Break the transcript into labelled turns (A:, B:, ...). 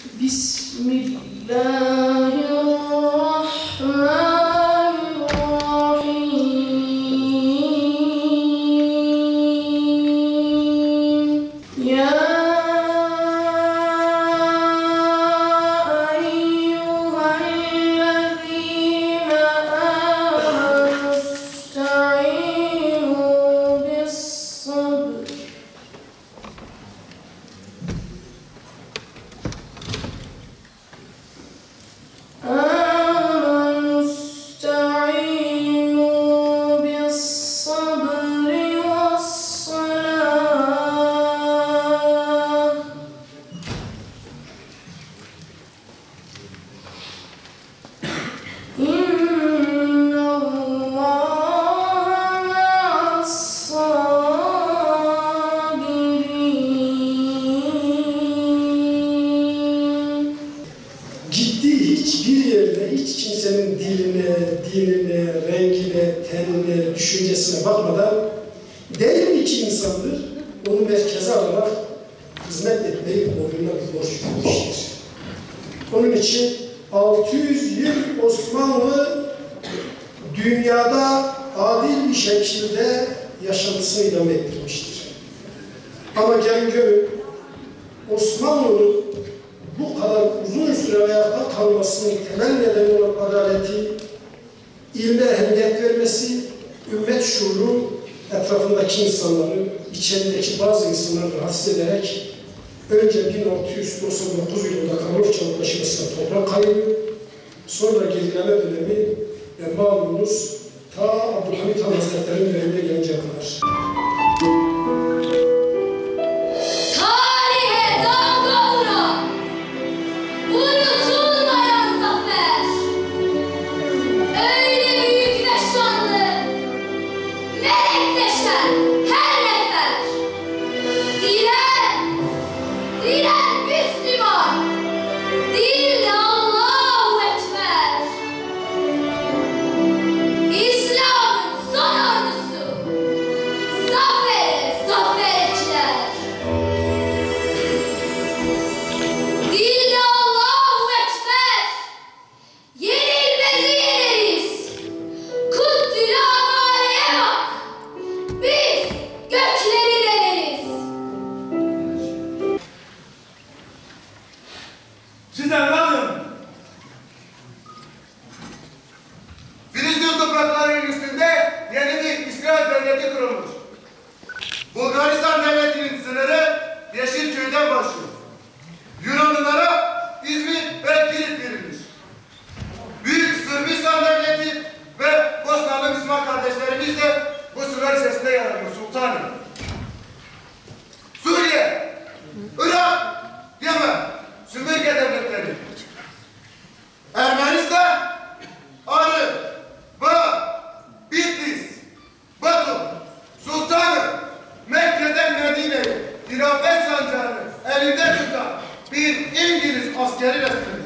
A: Bismillahirrahmanirrahim. Ya eyyühellezîne âmenû ista'înû bis-sabr.
B: Gittiği hiçbir yerde hiç kimsenin diline, dinine, rengine, tenine, düşüncesine bakmadan değil mi ki insandır, onu merkeze alarak hizmet etmeyi boynuna bir borç yüklemiştir. Onun için 600 yıl Osmanlı dünyada adil bir şekilde yaşantısını idame ettirmiştir. Ama gelin görün, Osmanlı'nın bu kadar uzun süre ayakta kalmasının temel nedeni olan adaleti, ilme ehemmiyet vermesi, ümmet şuuru etrafındaki insanları, içerideki bazı insanları rahatsız ederek önce 1699 yılında Karlofça Antlaşması'na toprak kaybı, sonra gerileme dönemi ve malumunuz ta Abdülhamit Han Hazretleri'nin dönemine gelinceye kadar.
C: Siz evladım, Filistin topraklarının üstünde yeni bir İsrail devleti kurulmuş. Bulgaristan devletinin sınırı Yeşilköy'den başlıyor. Yunanlılara İzmir ve Girit verilmiş. Büyük Sırbistan devleti ve Bosnalı Müslüman kardeşlerimiz de bu sınır içerisinde yer alıyor sultanım. Suriye, Irak, Yemen, Sümerge devletleri, Ermenistan, Arı, Van, Bitlis, Batum, Sultanım, Mekke'den Medine'yi hilafet sancağını elinde tutan bir İngiliz askeri resmi.